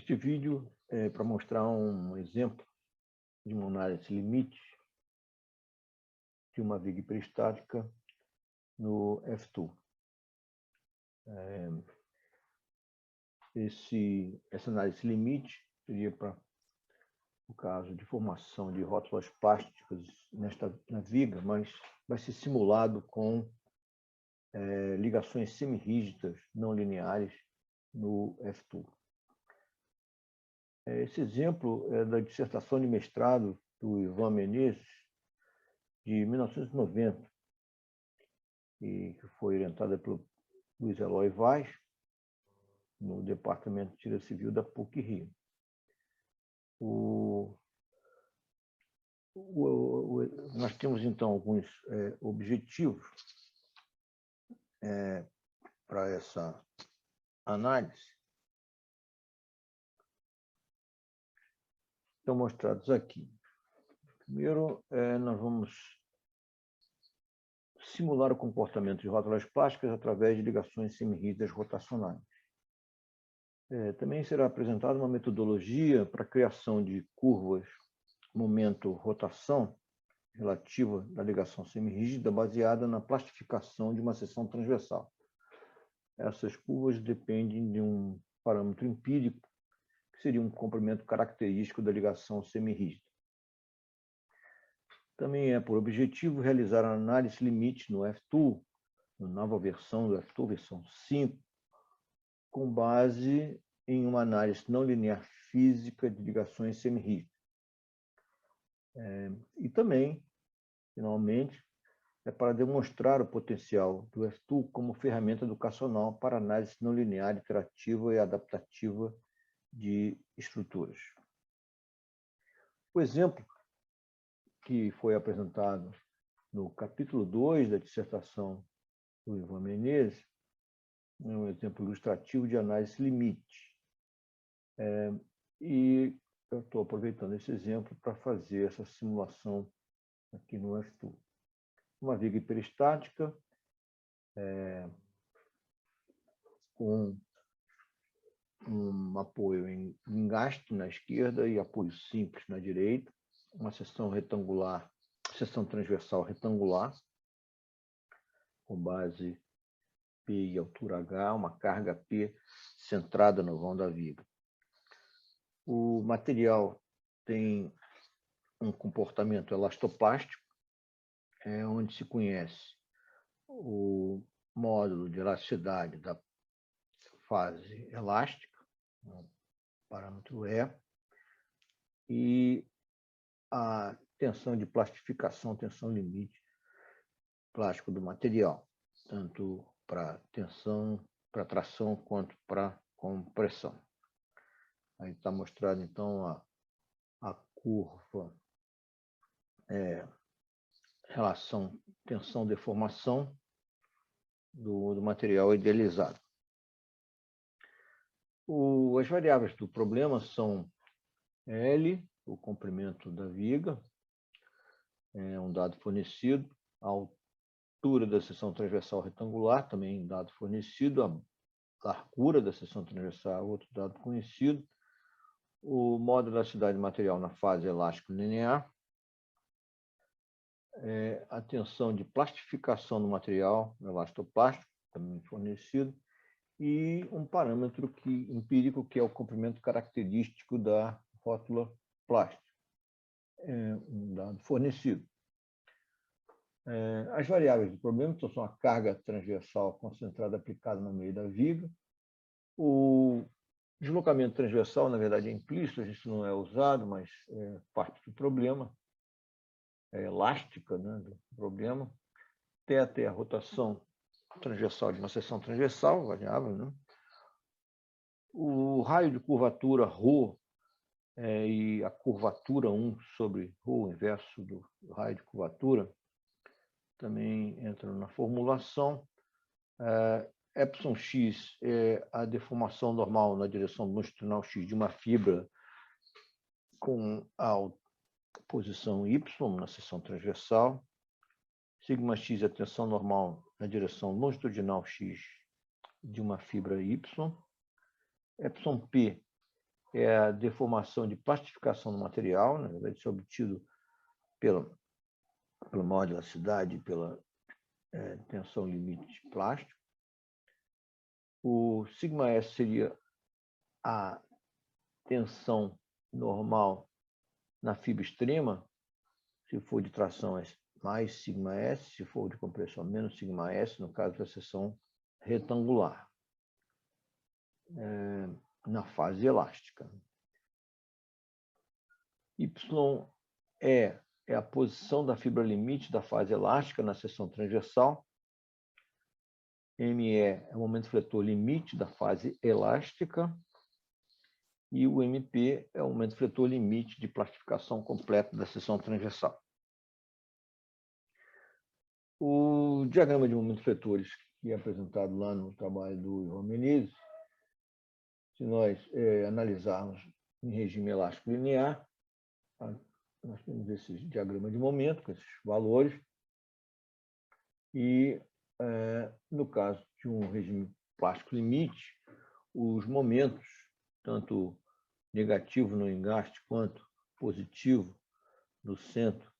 Este vídeo é para mostrar um exemplo de uma análise limite de uma viga hiperestática no F2. Essa análise limite seria para o caso de formação de rótulas plásticas na viga, mas vai ser simulado com ligações semirrígidas não lineares no F2. Esse exemplo é da dissertação de mestrado do Ivan Menezes, de 1990, e que foi orientada pelo Luiz Eloy Vaz, no Departamento de Engenharia Civil da PUC-Rio. Nós temos, então, alguns objetivos para essa análise. Estão mostrados aqui. Primeiro, nós vamos simular o comportamento de rótulas plásticas através de ligações semirrígidas rotacionais. Também será apresentada uma metodologia para a criação de curvas momento-rotação relativa da ligação semirrígida baseada na plastificação de uma seção transversal. Essas curvas dependem de um parâmetro empírico, que seria um comprimento característico da ligação semirrígida. Também é por objetivo realizar a análise limite no F2, na nova versão do F2, versão 5, com base em uma análise não linear física de ligações semirrígidas. E também, finalmente, é para demonstrar o potencial do F2 como ferramenta educacional para análise não linear, iterativa e adaptativa de estruturas. O exemplo que foi apresentado no capítulo 2 da dissertação do Ivan Menezes é um exemplo ilustrativo de análise limite. E eu estou aproveitando esse exemplo para fazer essa simulação aqui no F2. Uma viga hiperestática com um apoio em engaste na esquerda e apoio simples na direita, uma seção retangular, seção transversal retangular, com base P e altura H, uma carga P centrada no vão da viga. O material tem um comportamento elastoplástico, onde se conhece o módulo de elasticidade da fase elástica, o parâmetro E, e a tensão de plastificação, tensão limite plástico do material, tanto para tensão, para tração, quanto para compressão. Aí está mostrado, então, a curva relação tensão-deformação do material idealizado. As variáveis do problema são L, o comprimento da viga, é um dado fornecido, a altura da seção transversal retangular, também um dado fornecido, a largura da seção transversal, outro dado conhecido, o módulo de elasticidade do material na fase elástico linear, a tensão de plastificação do material, elastoplástico, também fornecido, e um parâmetro empírico, que é o comprimento característico da rótula plástica, um dado fornecido. As variáveis do problema então, são a carga transversal concentrada aplicada no meio da viga, o deslocamento transversal, na verdade, é implícito, a gente não é usado, mas é parte do problema, é elástica, né, do problema. Θ é a rotação transversal de uma seção transversal, variável, né? O raio de curvatura ρ e a curvatura 1 sobre ρ, o inverso do raio de curvatura, também entram na formulação. Epsilon-x é a deformação normal na direção longitudinal x de uma fibra com a posição y na seção transversal. Sigma-x é a tensão normal na direção longitudinal x de uma fibra y. Epsilon-p é a deformação de plastificação do material, na verdade, isso é obtido pelo maior elasticidade, pela tensão limite de plástico. O σS seria a tensão normal na fibra extrema, se for de tração é mais σS, se for de compressão menos σS, no caso da seção retangular, na fase elástica. Y é a posição da fibra limite da fase elástica na seção transversal. ME é o momento fletor limite da fase elástica. E o MP é o momento fletor limite de plastificação completa da seção transversal. O diagrama de momentos fletores, que é apresentado lá no trabalho do Ivan Menezes, se nós analisarmos em regime elástico linear, nós temos esse diagrama de momento, com esses valores, e no caso de um regime plástico limite, os momentos, tanto negativo no engaste quanto positivo no centro,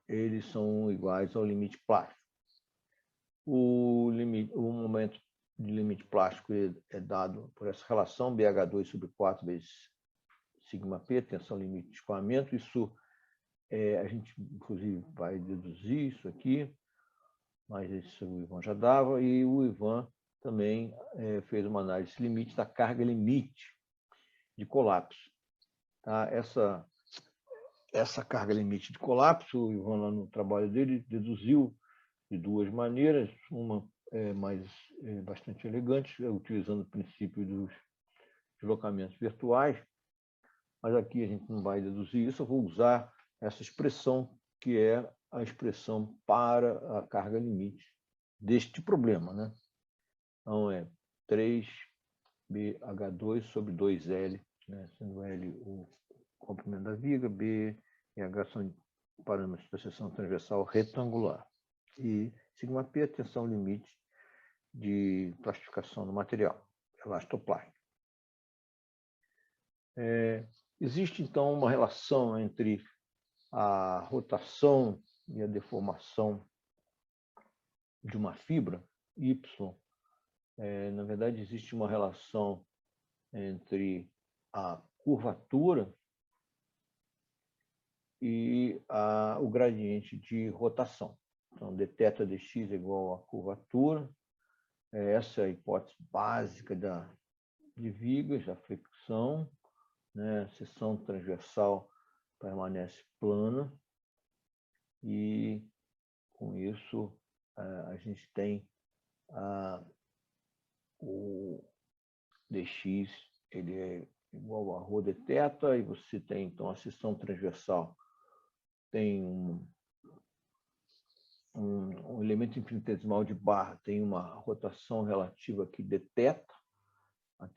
eles são iguais ao limite plástico. O momento de limite plástico é dado por essa relação BH2 sobre 4 vezes σp, tensão limite de escoamento. Isso a gente, inclusive, vai deduzir isso aqui, mas isso o Ivan já dava, e o Ivan também fez uma análise limite da carga limite de colapso. Tá? Essa carga limite de colapso, o Ivan, lá no trabalho dele, deduziu de duas maneiras, uma bastante elegante, utilizando o princípio dos deslocamentos virtuais, mas aqui a gente não vai deduzir isso, eu vou usar essa expressão, que é a expressão para a carga limite deste problema, né? Então, é 3BH2 sobre 2L, né? Sendo L o comprimento da viga, B é a gração de parâmetros da seção transversal retangular. E σp, a tensão limite de plastificação do material, elastoplástico. Existe, então, uma relação entre a rotação e a deformação de uma fibra, Y. Na verdade, existe uma relação entre a curvatura e o gradiente de rotação. Então, dθ dx é igual à curvatura. Essa é a hipótese básica de vigas, da flexão, né? A seção transversal permanece plana e, com isso, a gente tem o dx, ele é igual a ρ dθ, e você tem, então, a seção transversal tem um elemento infinitesimal de barra, tem uma rotação relativa aqui dθ, a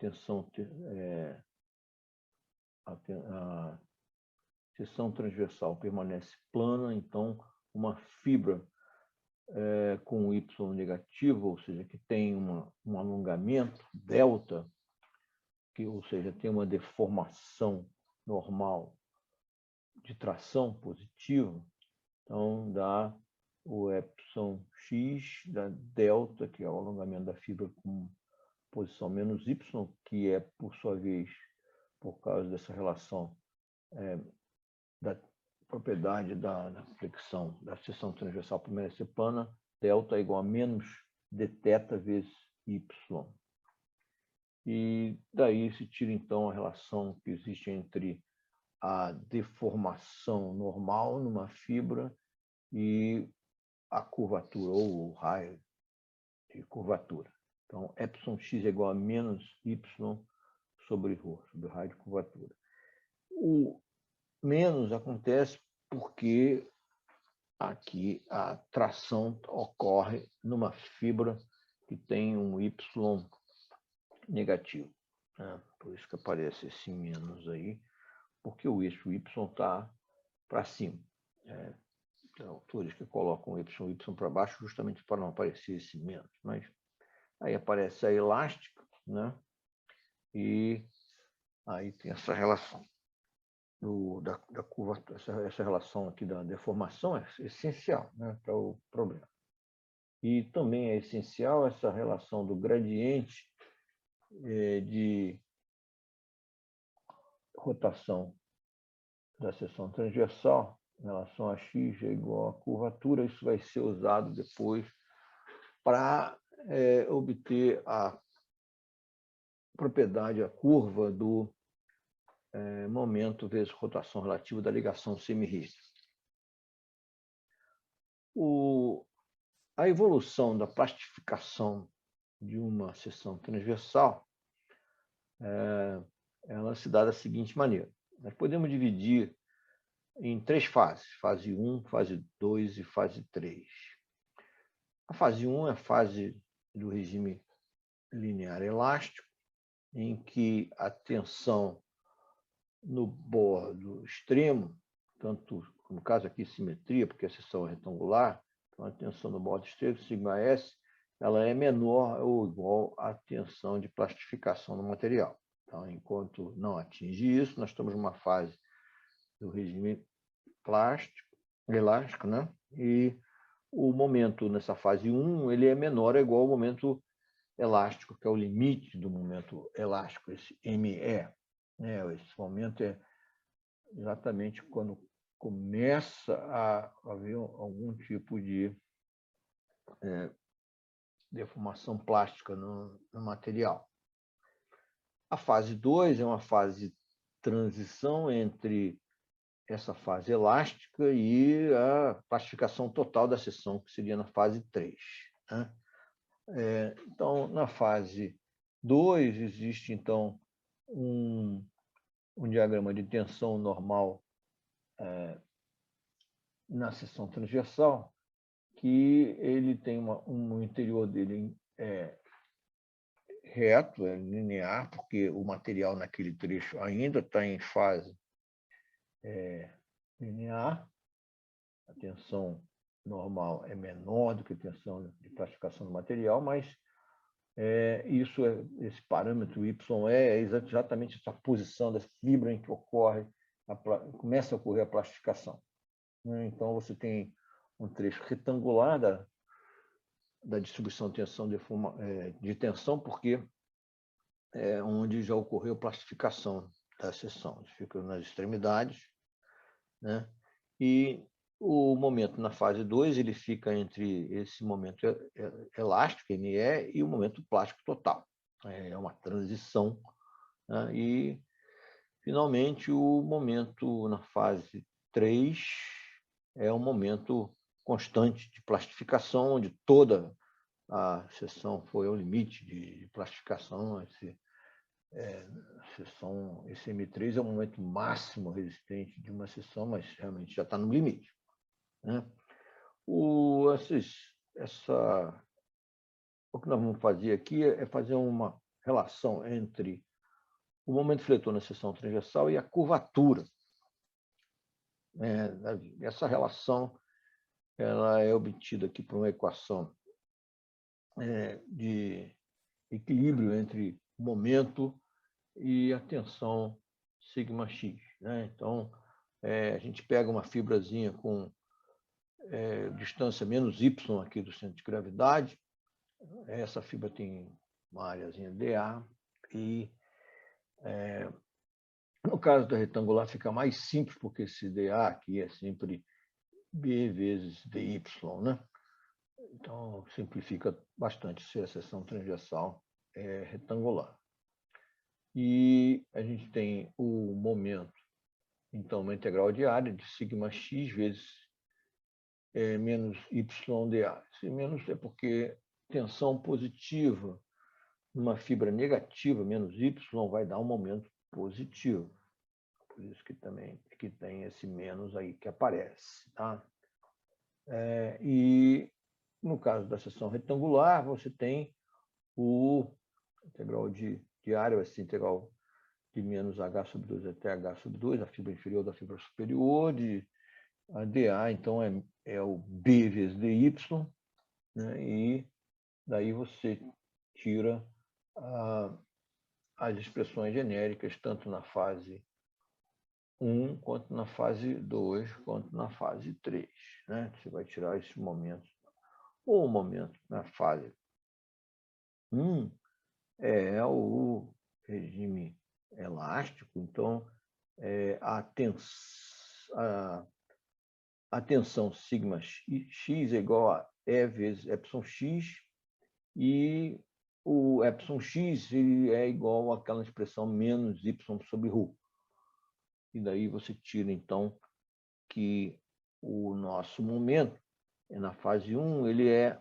seção transversal permanece plana, então uma fibra com Y negativo, ou seja, que tem um alongamento, delta, ou seja, tem uma deformação normal de tração positiva, então dá o εx da delta, que é o alongamento da fibra com posição menos Y, que é, por sua vez, por causa dessa relação da propriedade da flexão da seção transversal permanecer plana, delta é igual a menos dθ vezes Y. E daí se tira, então, a relação que existe entre a deformação normal numa fibra e a curvatura, ou o raio de curvatura. Então, εx é igual a menos y sobre ρ, sobre o raio de curvatura. O menos acontece porque aqui a tração ocorre numa fibra que tem um y negativo, né? Por isso que aparece esse menos aí, porque o eixo y está para cima. Tem autores que colocam o y para baixo justamente para não aparecer esse menos, mas aí aparece a elástica, né? E Aí tem essa relação da curva, essa relação aqui da deformação é essencial, né, para o problema. E também é essencial essa relação do gradiente de rotação da seção transversal em relação a x é igual à curvatura. Isso vai ser usado depois para obter a propriedade, a curva do momento vezes rotação relativa da ligação semirrígida. A evolução da plastificação de uma seção transversal ela se dá da seguinte maneira. Nós podemos dividir em 3 fases, fase 1, fase 2 e fase 3. A fase 1 é a fase do regime linear elástico, em que a tensão no bordo extremo, tanto no caso aqui simetria, porque a seção é retangular, então a tensão no bordo extremo, σS, ela é menor ou igual à tensão de plastificação do material. Então, enquanto não atinge isso, nós estamos numa fase do regime elástico, né? E o momento nessa fase 1 ele é menor ou igual ao momento elástico, que é o limite do momento elástico, esse ME. Esse momento é exatamente quando começa a haver algum tipo de deformação plástica no material. A fase 2 é uma fase de transição entre essa fase elástica e a plastificação total da seção, que seria na fase 3. Né? Então, na fase 2, existe, então, um diagrama de tensão normal na seção transversal, que ele tem um interior dele reto, linear, porque o material naquele trecho ainda está em fase linear. A tensão normal é menor do que a tensão de plastificação do material, mas esse parâmetro Y é exatamente essa posição da fibra em que começa a ocorrer a plastificação. Então, você tem um trecho retangular da distribuição de tensão, de tensão, porque é onde já ocorreu a plastificação da seção. Fica nas extremidades, né? E o momento na fase 2 ele fica entre esse momento elástico, ME, e o momento plástico total. É uma transição. Né? E, finalmente, o momento na fase 3 é um momento constante de plastificação, onde toda a seção foi ao limite de plastificação. Esse M3 é o momento máximo resistente de uma seção, mas realmente já está no limite. Né? O que nós vamos fazer aqui é fazer uma relação entre o momento fletor na seção transversal e a curvatura. Essa relação ela é obtida aqui por uma equação de equilíbrio entre o momento e a tensão σx. Né? Então, a gente pega uma fibrazinha com distância menos y aqui do centro de gravidade. Essa fibra tem uma áreazinha dA e, no caso da retangular, fica mais simples, porque esse dA aqui é sempre B vezes dy, né? Então, simplifica bastante se a seção transversal é retangular. E a gente tem o momento, então, uma integral de área de σx vezes menos YdA. Esse menos é porque tensão positiva numa fibra negativa, menos Y, vai dar um momento positivo. Por isso que também que tem esse menos aí que aparece. Tá? E no caso da seção retangular, você tem o integral de área, vai ser integral de menos h/2 até h/2, a fibra inferior da fibra superior, a dA, então, é o B vezes dy, né? E daí você tira as expressões genéricas, tanto na fase 1, quanto na fase 2, quanto na fase 3. Né? Você vai tirar esses momentos. O momento na fase 1 é o regime elástico, então a tensão sigma x é igual a E vezes εx, e o εx ele é igual àquela expressão menos y sobre ρ. E daí você tira, então, que o nosso momento, na fase 1, ele é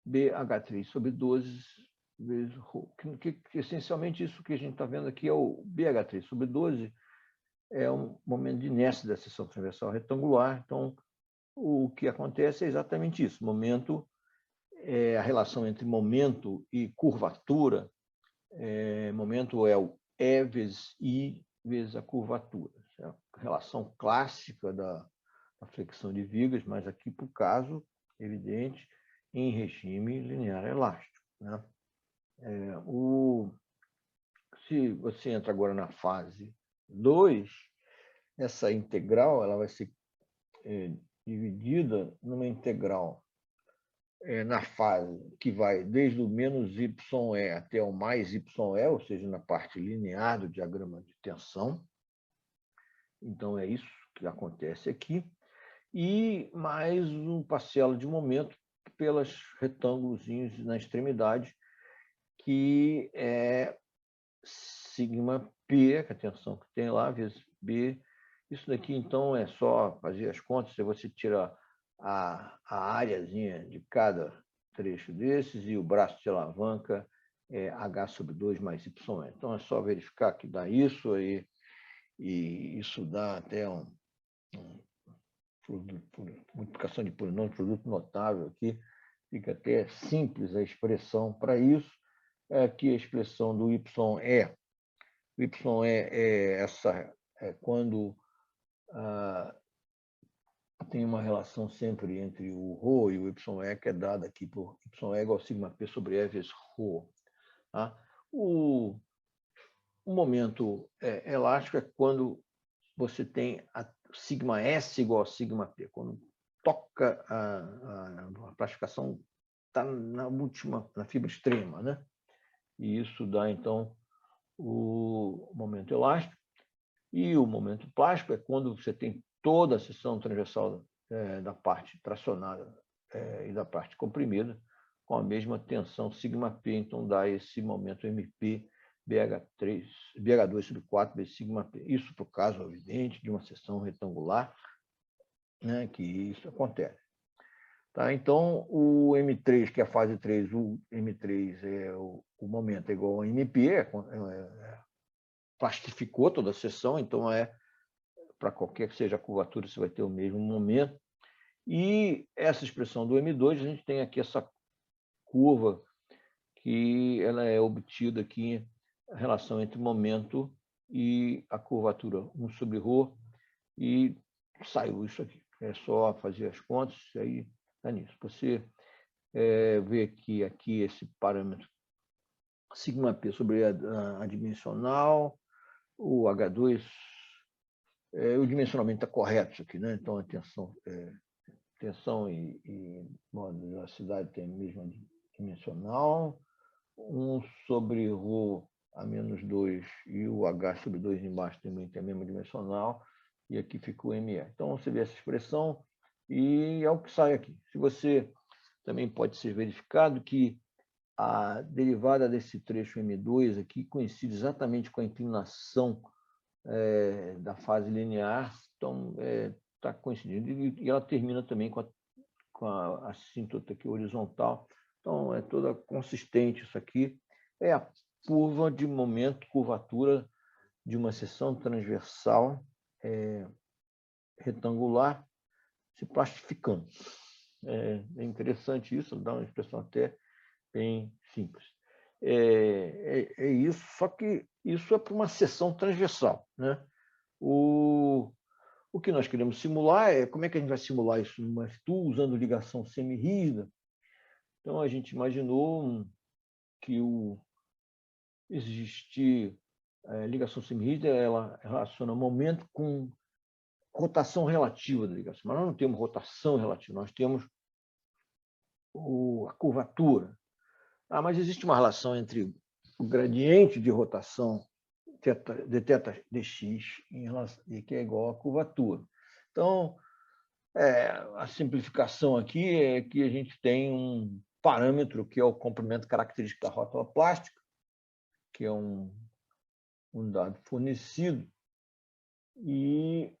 BH3 sobre 12 vezes ρ. Que essencialmente isso que a gente está vendo aqui é o BH3 sobre 12, é um momento de inércia da seção transversal retangular. Então, o que acontece é exatamente isso. A relação entre momento e curvatura, momento é o E vezes I vezes a curvatura. É a relação clássica da flexão de vigas, mas aqui, por caso evidente, em regime linear elástico. Né? Se você entra agora na fase 2, essa integral ela vai ser dividida numa integral na fase que vai desde o menos YE até o mais YE, ou seja, na parte linear do diagrama de tensão. Então, é isso que acontece aqui. E mais um parcela de momento pelos retângulos na extremidade, que é sigma P, que é a tensão que tem lá, vezes B. Isso daqui, então, é só fazer as contas. Se você tira a áreazinha de cada trecho desses e o braço de alavanca é H sobre 2 mais YE. Então, é só verificar que dá isso aí, e isso dá até multiplicação de polinômio, produto notável aqui. Fica até simples a expressão para isso. Aqui a expressão do YE. O YE é quando tem uma relação sempre entre o ρ e o YE, que é dada aqui por YE igual a sigma P sobre E vezes ρ. Tá? O momento elástico é quando você tem a sigma S igual a sigma P. Quando toca a plastificação está na fibra extrema, né? E isso dá, então, o momento elástico. E o momento plástico é quando você tem toda a seção transversal da parte tracionada e da parte comprimida com a mesma tensão sigma P, então dá esse momento MP BH2 sobre 4 vezes sigma P. Isso para o caso evidente de uma seção retangular, né, que isso acontece. Tá? Então, o M3, que é a fase 3, o M3 o momento é igual a MP, plastificou toda a seção, então para qualquer que seja a curvatura, você vai ter o mesmo momento. E essa expressão do M2, a gente tem aqui essa curva que ela é obtida aqui, a relação entre momento e a curvatura 1 sobre ρ, e saiu isso aqui. É só fazer as contas, aí está nisso. Você vê que aqui esse parâmetro sigma P sobre a dimensional, o H2, o dimensionamento está correto isso aqui, né? Então a tensão e velocidade tem a mesma dimensional, 1 sobre ρ a menos 2 e o H sobre 2 embaixo também tem a mesma dimensional, e aqui fica o ME. Então você vê essa expressão e é o que sai aqui. Se você também pode ser verificado que a derivada desse trecho M2 aqui coincide exatamente com a inclinação da fase linear, então está coincidindo, e ela termina também com a assíntota aqui horizontal, então é toda consistente isso aqui. É a curva de momento, curvatura de uma seção transversal retangular se plastificando. É interessante isso, dá uma expressão até bem simples. É isso, só que isso é para uma seção transversal, né? O que nós queremos simular é como é que a gente vai simular isso numa usando ligação semi-rígida. Então, a gente imaginou que existir ligação semirrígida, ela relaciona momento com rotação relativa da ligação. Mas nós não temos rotação relativa, nós temos a curvatura. Mas existe uma relação entre o gradiente de rotação de θ dx, que é igual à curvatura. Então, a simplificação aqui é que a gente tem um parâmetro que é o comprimento característico da rótula plástica, que é um dado fornecido, e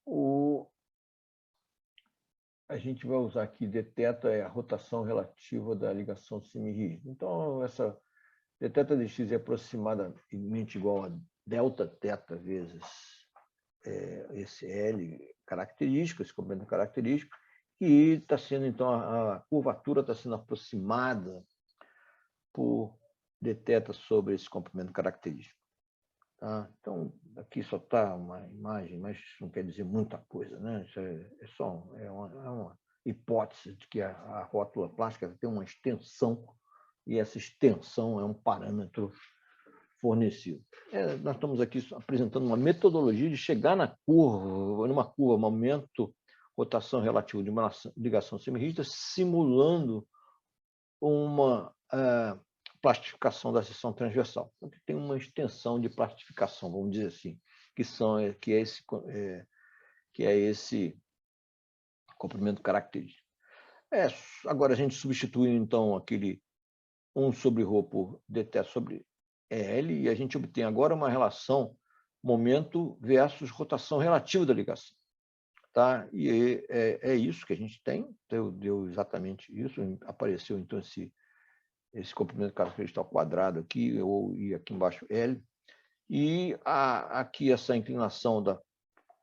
a gente vai usar aqui dθ é a rotação relativa da ligação semirrígida. Então, essa dθ dx é aproximadamente igual a Δθ vezes esse L característico, esse comprimento característico, que está sendo, então, a curvatura está sendo aproximada por dθ sobre esse comprimento característico. Tá? Então, aqui só está uma imagem, mas isso não quer dizer muita coisa, né? Isso é só uma hipótese de que a rótula plástica tem uma extensão, e essa extensão é um parâmetro fornecido. Nós estamos aqui apresentando uma metodologia de chegar numa curva, momento, rotação relativa de uma ligação semirrígida, simulando uma plastificação da seção transversal. Então, tem uma extensão de plastificação, vamos dizer assim, que é esse comprimento característico. Agora a gente substitui, então, aquele 1 sobre ρ por dθ sobre L, e a gente obtém agora uma relação momento versus rotação relativa da ligação. Tá? E é isso que a gente tem, deu exatamente isso, apareceu então esse comprimento característico ao quadrado aqui, e aqui embaixo L, e aqui essa inclinação da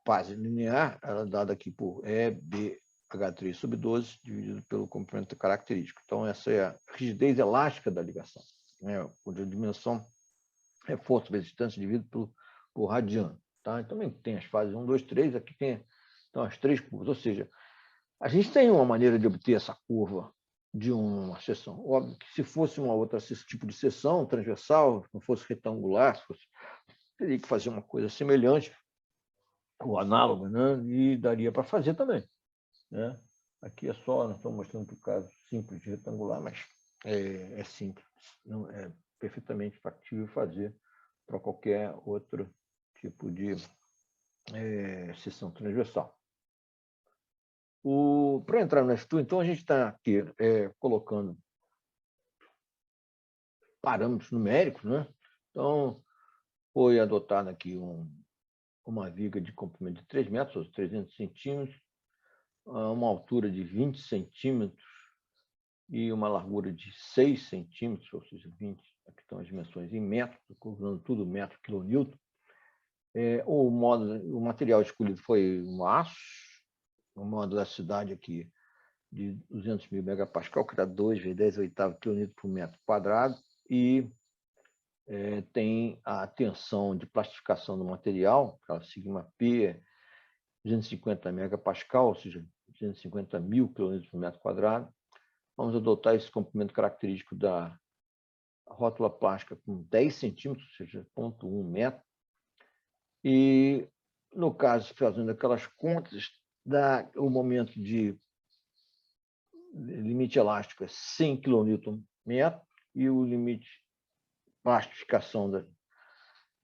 base linear, ela é dada aqui por EBH3 sobre 12, dividido pelo comprimento característico. Então, essa é a rigidez elástica da ligação, né? Onde a dimensão é força vezes distância dividido por radiano. Tá? E também tem as fases 1, 2, 3, aqui tem então, as três curvas, ou seja, a gente tem uma maneira de obter essa curva de uma seção. Óbvio que se fosse uma outra tipo de seção, transversal, não fosse retangular, teria que fazer uma coisa semelhante, ou análoga, né? E daria para fazer também. Né? Aqui nós estamos mostrando o caso simples de retangular, mas é simples, não é perfeitamente factível fazer para qualquer outro tipo de seção transversal. Para entrar no estudo, então, a gente está aqui colocando parâmetros numéricos, né? Então, foi adotada aqui uma viga de comprimento de 3 metros, ou 300 centímetros, uma altura de 20 centímetros e uma largura de 6 centímetros, ou seja, 20, aqui estão as dimensões em metros, calculando tudo metro quilonewton. O material escolhido foi um aço, o modo da cidade aqui de 200.000 megapascal, que dá 2 vezes 10 oitavos quilonewton por metro quadrado, e tem a tensão de plastificação do material, aquela sigma P, 250 megapascal, ou seja, 250.000 quilonewton por metro quadrado. Vamos adotar esse comprimento característico da rótula plástica com 10 centímetros, ou seja, 0,1 metro. E, no caso, fazendo aquelas contas, dá o momento de limite elástico é 100 kN metro, e o limite de plastificação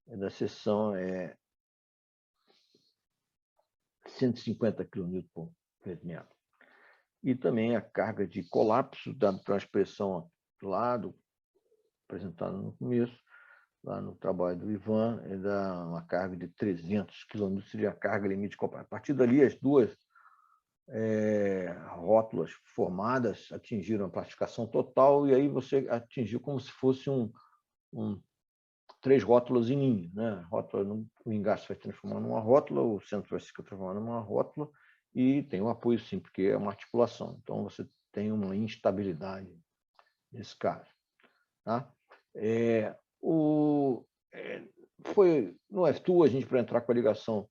da seção é 150 kN por metro. E também a carga de colapso, dada pela expressão lá apresentada no começo, lá no trabalho do Ivan, dá uma carga de 300 kN, seria a carga limite. A partir dali, as duas rótulas formadas atingiram a plastificação total, e aí você atingiu como se fosse 3 rótulas em ninho, né? O engaste vai se transformar numa rótula, o centro vai se transformar numa rótula, e tem um apoio sim, porque é uma articulação. Então, você tem uma instabilidade nesse caso. Tá? No F2, a gente, para entrar com a ligação,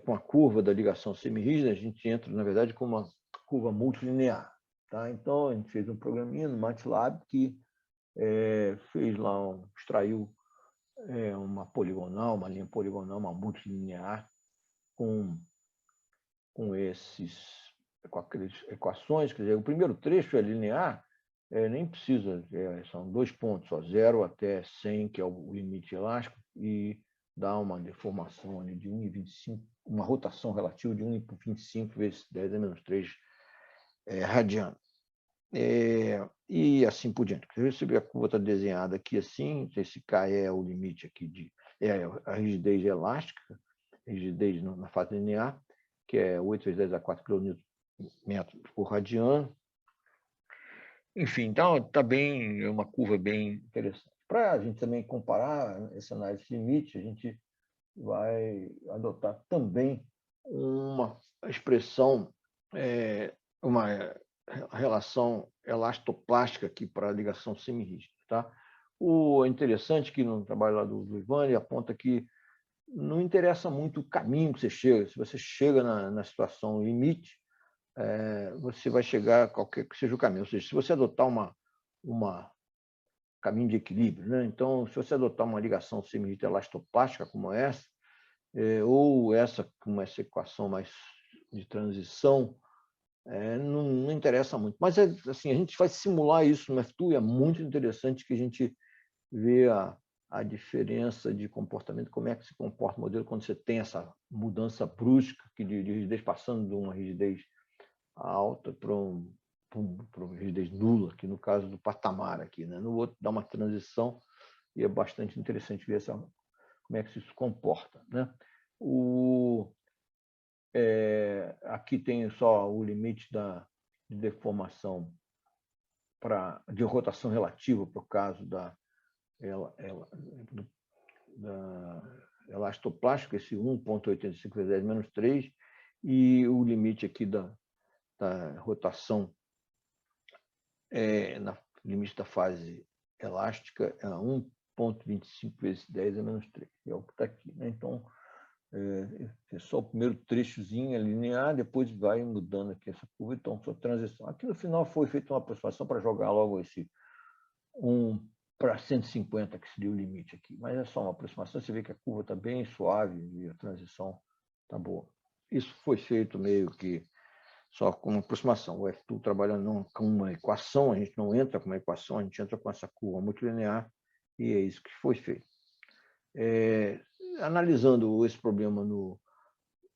com a curva da ligação semirrígida, a gente entra, na verdade, com uma curva multilinear. Tá? Então, a gente fez um programinha no MATLAB que fez lá, extraiu uma poligonal, uma linha poligonal, uma multilinear, com aquelas equações. Quer dizer, o primeiro trecho é linear, nem precisa, são 2 pontos, só 0 até 100, que é o limite elástico, e dá uma deformação ali de 1,25, uma rotação relativa de 1,25 vezes 10 a menos 3 radiano. E assim por diante. Você vê, a curva está desenhada aqui assim, esse K é o limite aqui a rigidez elástica, rigidez na fase linear, que é 8 vezes 10 a 4 kN por radiano. Enfim, então é uma curva bem interessante. Para a gente também comparar essa análise de limite, a gente vai adotar também uma expressão, uma relação elastoplástica aqui para a ligação semirrígida. Tá? O interessante que no trabalho lá do Ivan, ele aponta que não interessa muito o caminho que você chega. Se você chega na situação limite, você vai chegar a qualquer que seja o caminho. Ou seja, se você adotar uma caminho de equilíbrio, né? Então, se você adotar uma ligação semirrígida elastoplástica como essa, ou como essa equação mais de transição, não interessa muito. Mas assim, a gente vai simular isso no F2, e é muito interessante que a gente vê a diferença de comportamento, como é que se comporta o modelo quando você tem essa mudança brusca de rigidez, passando de uma rigidez alta para uma rigidez nula, que no caso do patamar aqui, né? No outro dá uma transição, e é bastante interessante ver como é que isso se comporta, né? Aqui tem só o limite de deformação de rotação relativa para o caso da elastoplástica, esse 1,85 vezes 10 menos 3, e o limite aqui da rotação na limite da fase elástica é 1,25 vezes 10 a menos 3, é o que está aqui, né? Então, é só o primeiro trechozinho linear, depois vai mudando aqui essa curva, então sua transição. Aqui no final foi feita uma aproximação para jogar logo esse 1 para 150, que seria o limite aqui, mas é só uma aproximação. Você vê que a curva está bem suave e a transição está boa. Isso foi feito meio que só com uma aproximação. O F2 trabalhando com uma equação, a gente não entra com uma equação, a gente entra com essa curva multilinear, e é isso que foi feito. Analisando esse problema no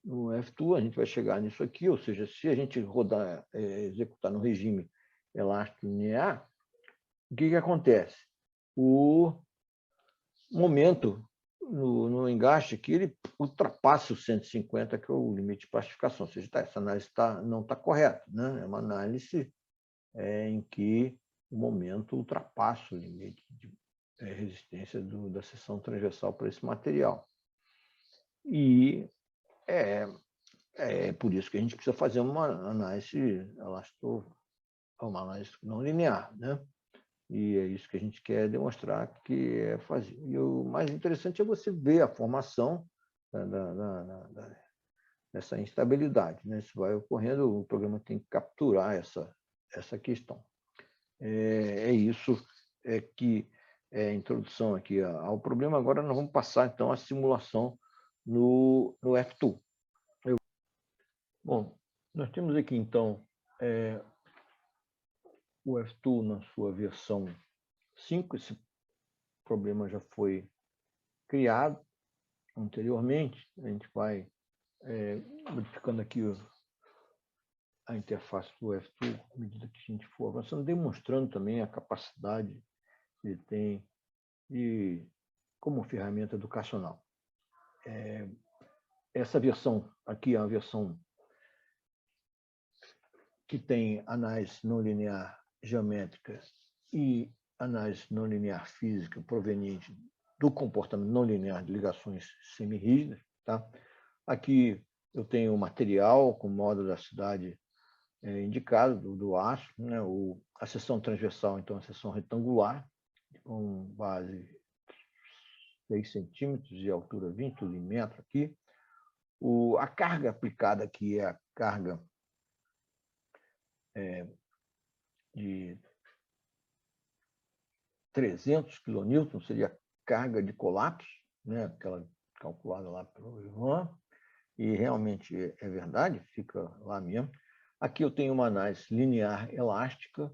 F2, a gente vai chegar nisso aqui, ou seja, se a gente executar no regime elástico linear, o que acontece? O momento no engaste aqui, ele ultrapassa o 150, que é o limite de plastificação. Ou seja, essa análise não está correta, né? É uma análise em que o momento ultrapassa o limite de resistência da seção transversal para esse material. E é por isso que a gente precisa fazer uma análise uma análise não linear, né? E é isso que a gente quer demonstrar que é fazer. E o mais interessante é você ver a formação dessa instabilidade, né? Isso vai ocorrendo, o programa tem que capturar essa questão. Isso que é a introdução aqui ao problema. Agora nós vamos passar, então, à simulação no F2. Bom, nós temos aqui, então, o F2 na sua versão 5. Esse problema já foi criado anteriormente. A gente vai modificando aqui a interface do F2 à medida que a gente for avançando, demonstrando também a capacidade que ele tem como ferramenta educacional. Essa versão aqui é uma versão que tem análise não linear geométrica e análise não linear física proveniente do comportamento não linear de ligações semirrígidas. Tá? Aqui eu tenho o material com modo da cidade indicado, do aço, né? A seção transversal, então, a seção retangular, com base 6 centímetros e altura 20 milímetros aqui. A carga aplicada aqui é a carga de 300 kN, seria a carga de colapso, né? Aquela calculada lá pelo Ivan, e realmente é verdade, fica lá mesmo. Aqui eu tenho uma análise linear elástica,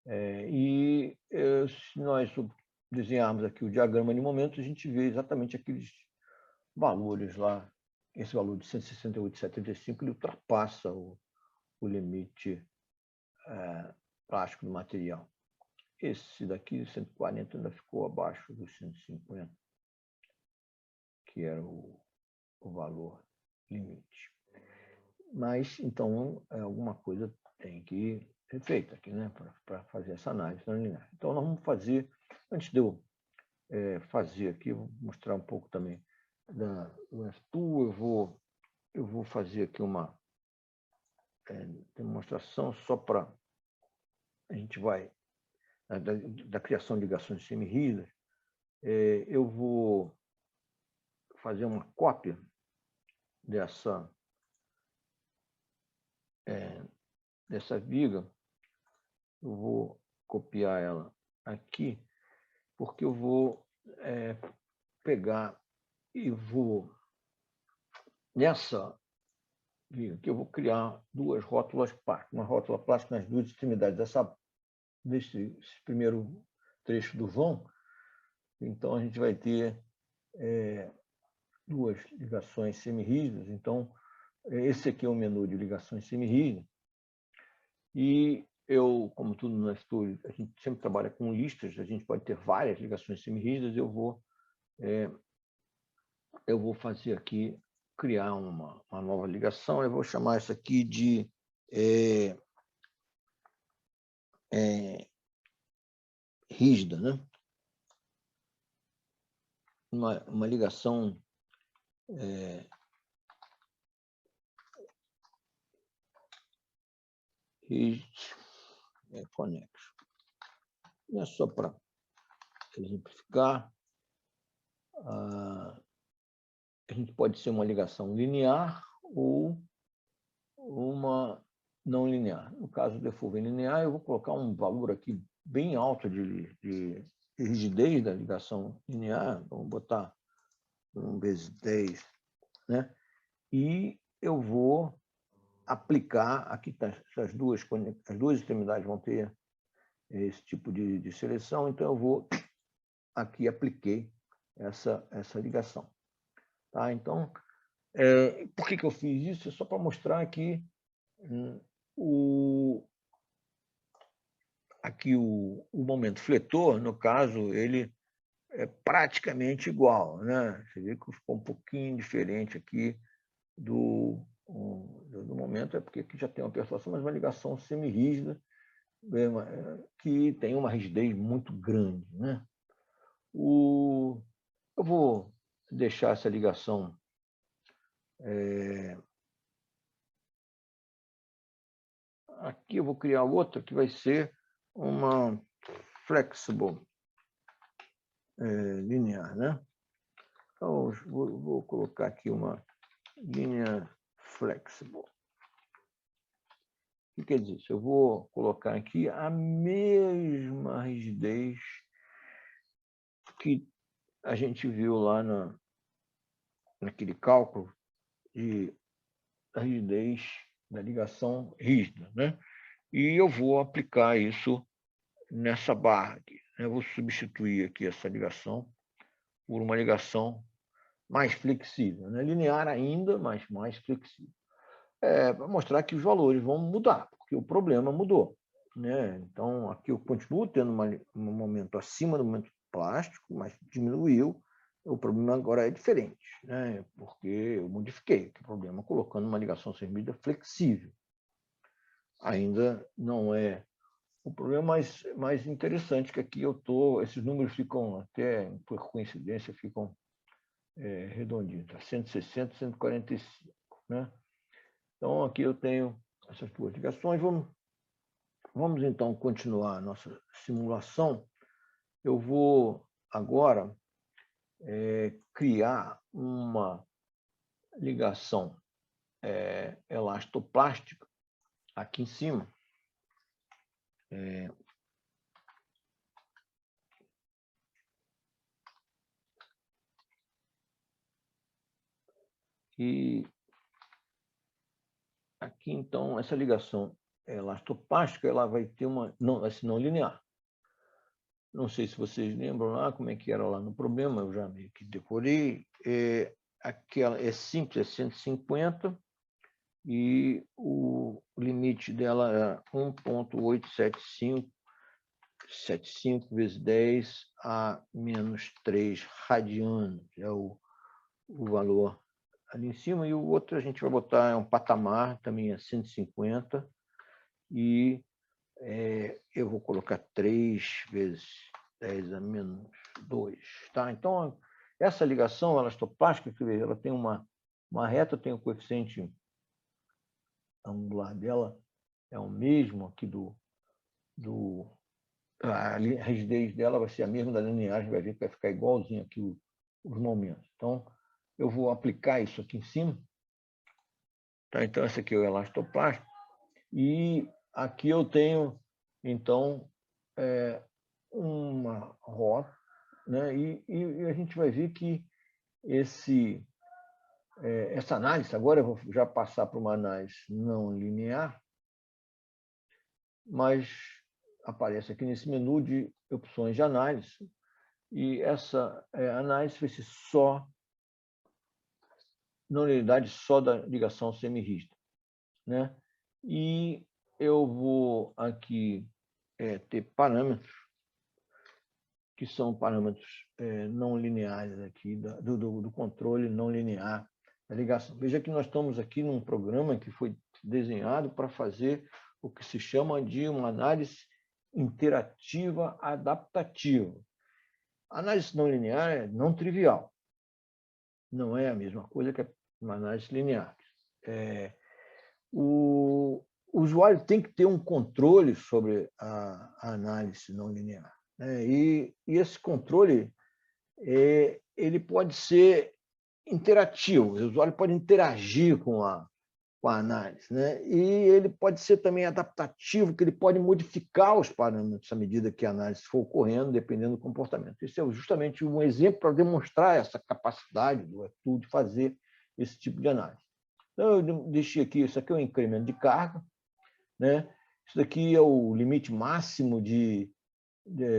se nós desenharmos aqui o diagrama de momento, a gente vê exatamente aqueles valores lá. Esse valor de 168,75 ele ultrapassa o limite plástico do material. Esse daqui, 140, ainda ficou abaixo dos 150, que era o valor limite. Mas, então, alguma coisa tem que ser feita aqui, né, para fazer essa análise não linear. Então, nós vamos fazer, antes de eu fazer aqui, vou mostrar um pouco também do F2, eu vou fazer aqui uma demonstração só para a gente vai da criação de ligações semirrígidas. Eu vou fazer uma cópia dessa viga. Eu vou copiar ela aqui, porque eu vou pegar e vou, nessa viga que eu vou criar duas rótulas plásticas, uma rótula plástica nas duas extremidades desse primeiro trecho do vão. Então, a gente vai ter duas ligações semirrígidas. Então, esse aqui é o menu de ligações semirrígidas. E eu, como tudo no F2, a gente sempre trabalha com listas, a gente pode ter várias ligações semirrígidas. Eu vou fazer aqui, criar uma nova ligação. Eu vou chamar isso aqui de rígida, né? Uma ligação conexo. É só para exemplificar. A gente pode ser uma ligação linear ou uma não linear. No caso do FUV linear, eu vou colocar um valor aqui bem alto de rigidez da ligação linear. Vamos botar 1 vezes 10, né? E eu vou aplicar, aqui tá, as duas extremidades vão ter esse tipo de seleção, então eu vou, aqui apliquei essa ligação. Tá? Então, por que eu fiz isso? É só para mostrar que aqui o momento fletor, no caso, ele é praticamente igual, né? Você vê que ficou um pouquinho diferente aqui do momento, é porque aqui já tem uma persuasão, mas uma ligação semirrígida, que tem uma rigidez muito grande, né? Eu vou deixar essa ligação aqui. Eu vou criar outra que vai ser uma flexible linear, né? Então, vou colocar aqui uma linha flexible. O que quer dizer isso? Eu vou colocar aqui a mesma rigidez que a gente viu lá naquele cálculo da rigidez da ligação rígida, né? E eu vou aplicar isso nessa barra aqui. Eu vou substituir aqui essa ligação por uma ligação mais flexível, né? Linear ainda, mas mais flexível. Para mostrar que os valores vão mudar, porque o problema mudou, né? Então, aqui eu continuo tendo um momento acima do momento plástico, mas diminuiu. O problema agora é diferente, né? Porque eu modifiquei o problema colocando uma ligação semirrígida flexível. Ainda não é o problema mais interessante, que aqui esses números ficam até, por coincidência, ficam redondinhos, tá? 160, 145, né? Então, aqui eu tenho essas duas ligações. Vamos então continuar a nossa simulação. Eu vou agora criar uma ligação elastoplástica aqui em cima. E aqui, então, essa ligação elastoplástica, ela vai ter vai ser não linear. Não sei se vocês lembram lá como é que era lá no problema, eu já meio que decorei. Aquela é simples, é 150, e o limite dela é 1,875 vezes 10 a menos 3 radianos, é o valor ali em cima, e o outro a gente vai botar um patamar, também é 150, e eu vou colocar 3 vezes 10 a menos 2. Tá? Então, essa ligação elastoplástica, ela tem uma reta, tem o coeficiente angular dela, é o mesmo aqui a rigidez dela vai ser a mesma da lineagem, vai ver que vai ficar igualzinho aqui os momentos. Então, eu vou aplicar isso aqui em cima. Tá? Então, esse aqui é o elastoplástico. E aqui eu tenho, então, uma rota, né? E a gente vai ver que essa análise, agora eu vou já passar para uma análise não linear, mas aparece aqui nesse menu de opções de análise, e essa análise vai ser só na unidade só da ligação semirrígida, né? E eu vou aqui ter parâmetros que são parâmetros não lineares aqui do controle não linear da ligação. Veja que nós estamos aqui num programa que foi desenhado para fazer o que se chama de uma análise interativa adaptativa. A análise não linear é não trivial. Não é a mesma coisa que uma análise linear. O usuário tem que ter um controle sobre a análise não linear, né? E esse controle ele pode ser interativo, o usuário pode interagir com a análise, né? E ele pode ser também adaptativo, que ele pode modificar os parâmetros à medida que a análise for ocorrendo, dependendo do comportamento. Isso é justamente um exemplo para demonstrar essa capacidade do RTOL de fazer esse tipo de análise. Então, eu deixei aqui, isso aqui é o incremento de carga, né? Isso daqui é o limite máximo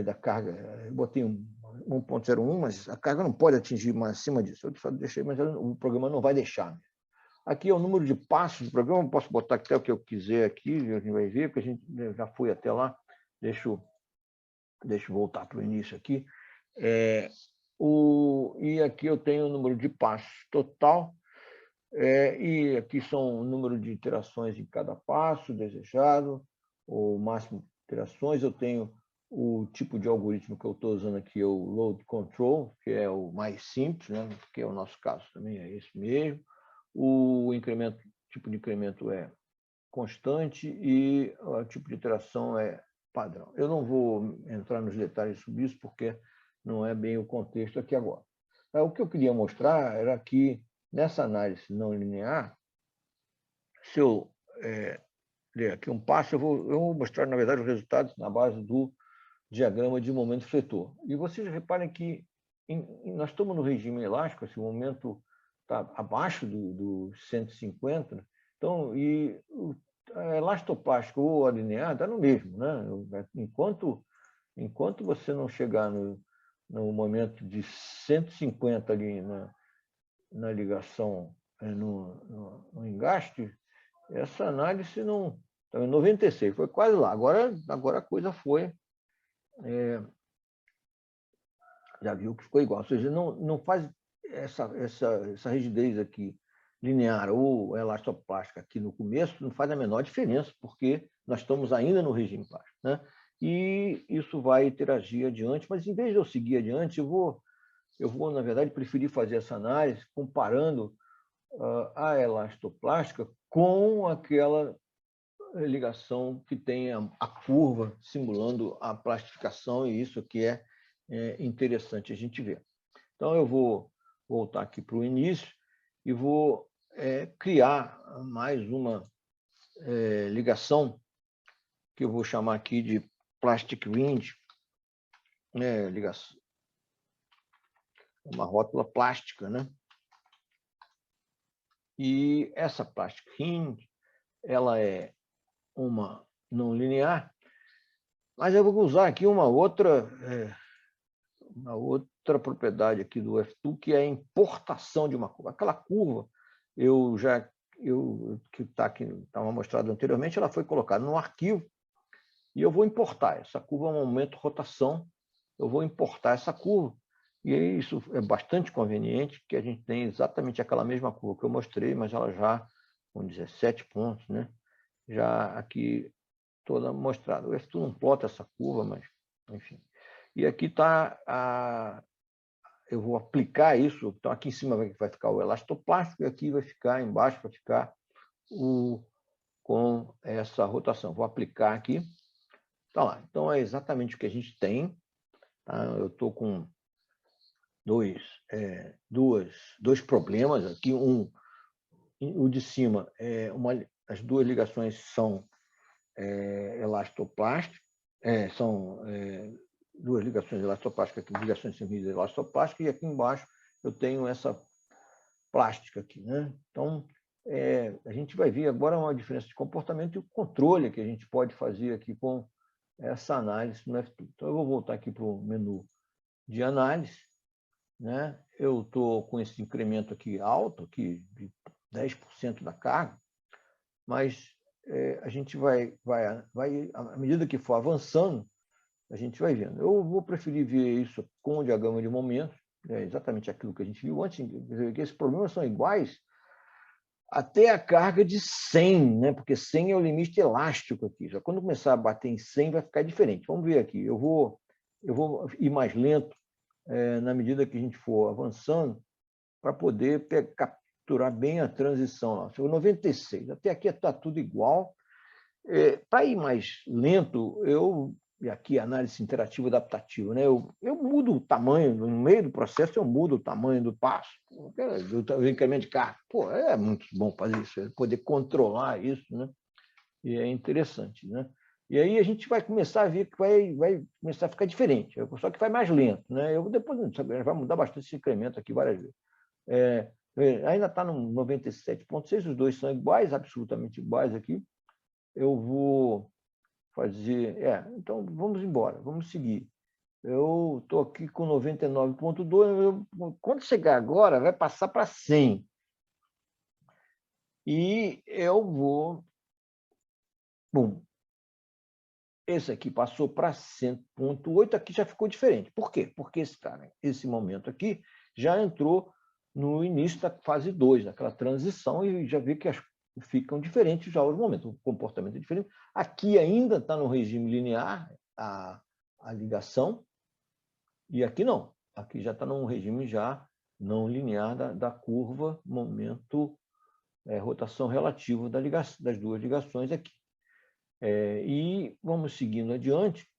da carga. Eu botei 1,01, mas a carga não pode atingir mais acima disso. Eu só deixei, mas o programa não vai deixar. Aqui é o número de passos do programa, eu posso botar até o que eu quiser aqui, a gente vai ver, porque a gente já foi até lá. Deixa eu voltar para o início aqui. E aqui eu tenho o número de passos total, e aqui são o número de iterações em cada passo desejado, o máximo de iterações. Eu tenho o tipo de algoritmo que eu estou usando aqui, é o load control, que é o mais simples, né? Que é o nosso caso também, é esse mesmo. O tipo de incremento é constante e o tipo de iteração é padrão. Eu não vou entrar nos detalhes sobre isso, porque não é bem o contexto aqui agora. O que eu queria mostrar era que, nessa análise não linear, se eu ler aqui um passo, eu vou mostrar, na verdade, os resultados na base do diagrama de momento fletor. E vocês reparem que nós estamos no regime elástico, esse momento está abaixo do 150, né? Então, e a elastoplástico ou a linear está no mesmo, né? Enquanto você não chegar no momento de 150 ali na ligação, no engaste, essa análise não... Então, em 96, foi quase lá. Agora a coisa foi... já viu que ficou igual. Ou seja, não faz essa rigidez aqui linear ou elastoplástica aqui no começo, não faz a menor diferença, porque nós estamos ainda no regime plástico, né? E isso vai interagir adiante, mas em vez de eu seguir adiante, eu vou, na verdade, preferir fazer essa análise comparando a elastoplástica com aquela ligação que tem a curva simulando a plastificação, e isso que é interessante a gente ver. Então, eu vou voltar aqui para o início e vou criar mais uma ligação, que eu vou chamar aqui de plastic wind, ligação, uma rótula plástica, né? E essa plastic ring, ela é uma não linear, mas eu vou usar aqui uma outra propriedade aqui do F2, que é a importação de uma curva. Aquela curva, que estava mostrado anteriormente, ela foi colocada no arquivo e eu vou importar. Essa curva é um momento rotação, eu vou importar essa curva. E isso é bastante conveniente, que a gente tem exatamente aquela mesma curva que eu mostrei, mas ela já com 17 pontos, né? Já aqui toda mostrada. O F2 não plota essa curva, mas enfim. E aqui está eu vou aplicar isso, então aqui em cima vai ficar o elastoplástico e aqui vai ficar, embaixo vai ficar com essa rotação. Vou aplicar aqui. Tá lá. Então é exatamente o que a gente tem. Tá? Eu estou com dois problemas aqui. O de cima, as duas ligações são elastoplásticas, são duas ligações elastoplásticas, ligações semíveis elastoplásticas, e aqui embaixo eu tenho essa plástica aqui, né? Então, a gente vai ver agora uma diferença de comportamento e o controle que a gente pode fazer aqui com essa análise no F2. Então, eu vou voltar aqui para o menu de análise, né? Eu estou com esse incremento aqui alto, aqui de 10% da carga, mas a gente vai, à medida que for avançando, a gente vai vendo. Eu vou preferir ver isso com o diagrama de momentos, exatamente aquilo que a gente viu antes, que esses problemas são iguais até a carga de 100, né? Porque 100 é o limite elástico aqui. Já quando começar a bater em 100, vai ficar diferente. Vamos ver aqui. Eu vou ir mais lento na medida que a gente for avançando, para poder capturar bem a transição. Lá. Chegou 96. Até aqui está tudo igual. Para ir mais lento, e aqui análise interativa adaptativa, né? Eu mudo o tamanho, no meio do processo eu mudo o tamanho do passo, do incremento de carga. Pô, é muito bom fazer isso, poder controlar isso, né? E é interessante, né? E aí a gente vai começar a ver que vai começar a ficar diferente, só que vai mais lento, né? Eu depois vai mudar bastante esse incremento aqui várias vezes. Ainda está no 97,6, os dois são iguais, absolutamente iguais aqui. Eu vou fazer... então vamos embora, vamos seguir. Eu estou aqui com 99,2, quando chegar agora, vai passar para 100. E eu vou... Bom, esse aqui passou para 100,8, aqui já ficou diferente. Por quê? Porque esse momento aqui já entrou no início da fase 2, daquela transição, e já vê que ficam diferentes já os momentos, o comportamento é diferente. Aqui ainda está no regime linear a ligação, e aqui não. Aqui já está num regime já não linear da curva, momento, rotação relativa das duas ligações aqui. E vamos seguindo adiante.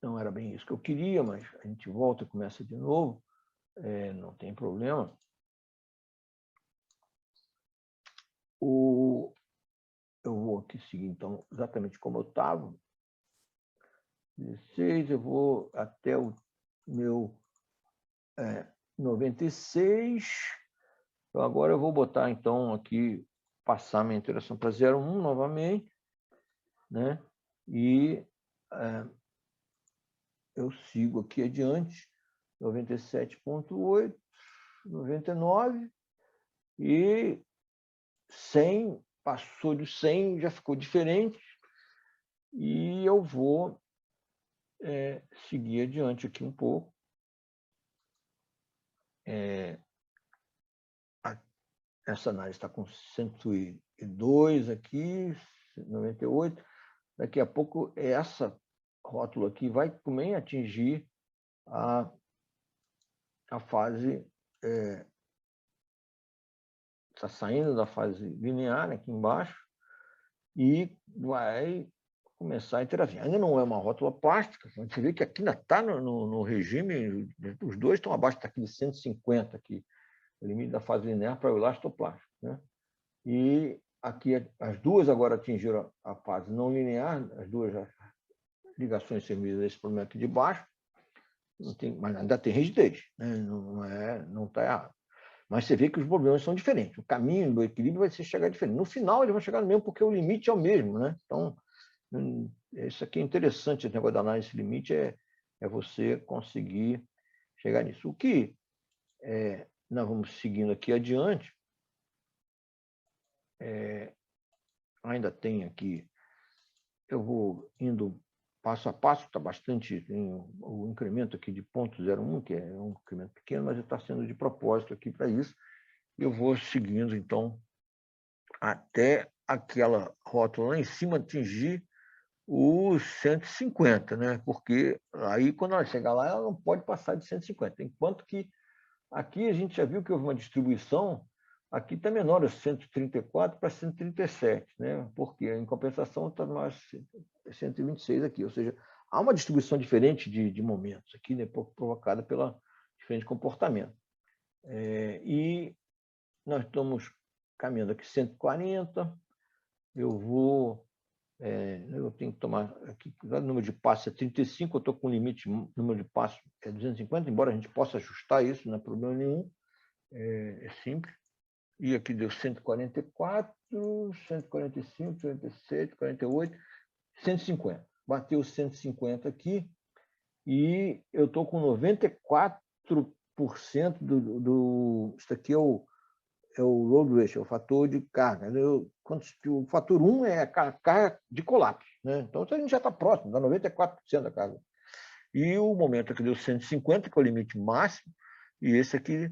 Não era bem isso que eu queria, mas a gente volta e começa de novo. Não tem problema. Eu vou aqui seguir, então, exatamente como eu estava. 16, eu vou até o meu 96. Então, agora eu vou botar, então, aqui, passar minha interação para 0,1 novamente, né? E eu sigo aqui adiante, 97,8, 99, e 100, passou de 100, já ficou diferente, e eu vou seguir adiante aqui um pouco. Essa análise está com 102 aqui, 98. Daqui a pouco, essa rótula aqui vai também atingir a fase... está saindo da fase linear aqui embaixo e vai começar a interagir. Ainda não é uma rótula plástica, a gente vê que aqui ainda está no regime, os dois estão abaixo daquele 150 aqui, o limite da fase linear para o elastoplástico, né? E aqui as duas agora atingiram a fase não linear, as duas ligações servidas a esse problema aqui de baixo, mas ainda tem rigidez, né? Não está errado. Mas você vê que os problemas são diferentes. O caminho do equilíbrio vai ser chegar diferente. No final, eles vão chegar no mesmo, porque o limite é o mesmo, né? Então, isso aqui é interessante, esse negócio da análise de limite, é você conseguir chegar nisso. O que nós vamos seguindo aqui adiante, ainda tem aqui, eu vou indo passo a passo, está bastante, tem o incremento aqui de 0,01, que é um incremento pequeno, mas está sendo de propósito aqui para isso. Eu vou seguindo, então, até aquela rótula lá em cima atingir os 150, né? Porque aí, quando ela chegar lá, ela não pode passar de 150. Enquanto que aqui a gente já viu que houve uma distribuição, aqui está menor, 134 para 137, né? Porque em compensação está mais 126 aqui, ou seja, há uma distribuição diferente de momentos aqui, né? Provocada pelo diferente comportamento. E nós estamos caminhando aqui 140, eu tenho que tomar aqui, o número de passos é 35, eu estou com limite, número de passos é 250, embora a gente possa ajustar isso, não é problema nenhum, é simples. E aqui deu 144, 145, 147, 48, 150. Bateu 150 aqui e eu estou com 94% isso aqui é o load ratio, o fator de carga. O fator 1 é a carga de colapso, né? Então, a gente já está próximo, dá 94% da carga. E o momento aqui deu 150, que é o limite máximo, e esse aqui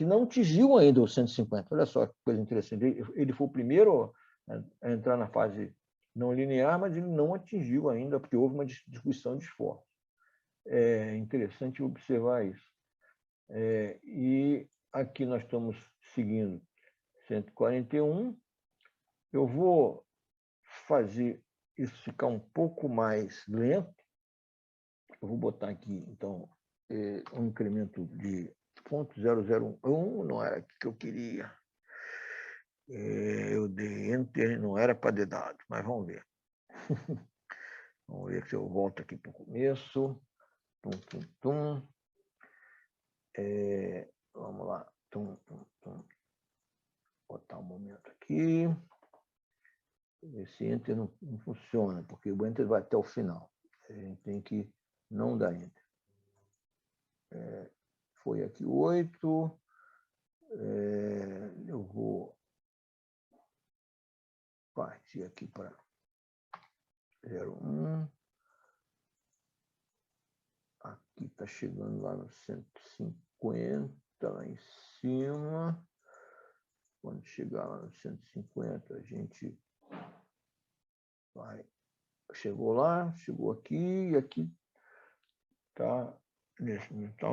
não atingiu ainda o 150. Olha só que coisa interessante. Ele foi o primeiro a entrar na fase não linear, mas ele não atingiu ainda, porque houve uma distribuição de esforço. É interessante observar isso. E aqui nós estamos seguindo 141. Eu vou fazer isso ficar um pouco mais lento. Eu vou botar aqui, então, um incremento de 0,001, não era aqui que eu queria. Eu dei Enter, não era para ter dado, mas vamos ver. Vamos ver se eu volto aqui para o começo. Tum, tum, tum. Vamos lá. Tum, tum, tum. Vou botar um momento aqui. Esse Enter não funciona, porque o Enter vai até o final. A gente tem que não dar Enter. Foi aqui 8. Eu vou partir aqui para 0,1. Aqui está chegando lá no 150, lá em cima. Quando chegar lá no 150, a gente vai. Chegou lá, chegou aqui, e aqui está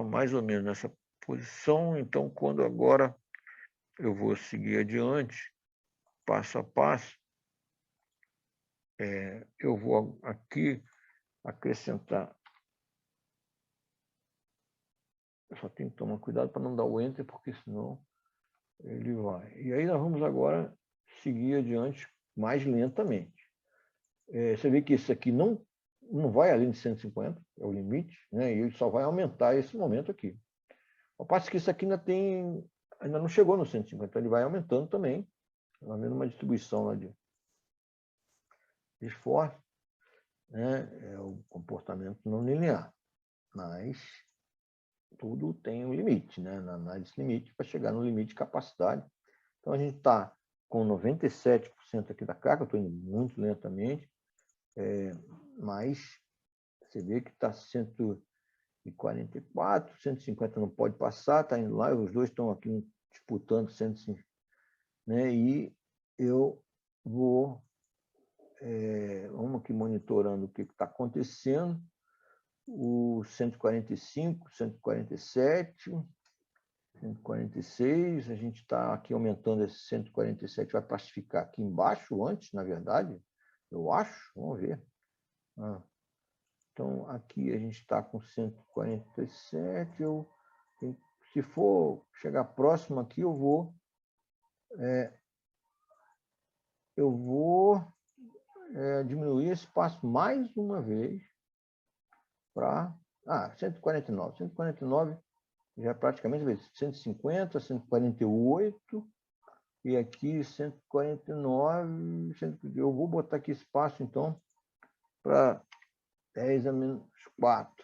mais ou menos nessa posição. Então, quando agora eu vou seguir adiante, passo a passo, eu vou aqui acrescentar. Eu só tenho que tomar cuidado para não dar o Enter, porque senão ele vai. E aí nós vamos agora seguir adiante mais lentamente. Você vê que isso aqui não vai além de 150, é o limite, né? E ele só vai aumentar esse momento aqui. Ao passo que isso aqui ainda não chegou no 150, então ele vai aumentando também, vai havendo uma distribuição lá de esforço, né? É o comportamento não linear, mas tudo tem um limite, né? Na análise limite, para chegar no limite de capacidade. Então, a gente está com 97% aqui da carga, estou indo muito lentamente, mas você vê que está 144, 150 não pode passar, está indo lá, os dois estão aqui disputando 150, né? E eu vou, vamos aqui monitorando o que está acontecendo, o 145, 147, 146, a gente está aqui aumentando esse 147, vai pacificar aqui embaixo antes, na verdade, eu acho, vamos ver. Então, aqui a gente está com 147, se for chegar próximo aqui, eu vou diminuir esse passo mais uma vez para 149. 149 já praticamente 150, 148, e aqui 149. Eu vou botar aqui espaço, então, para 10 a menos 4.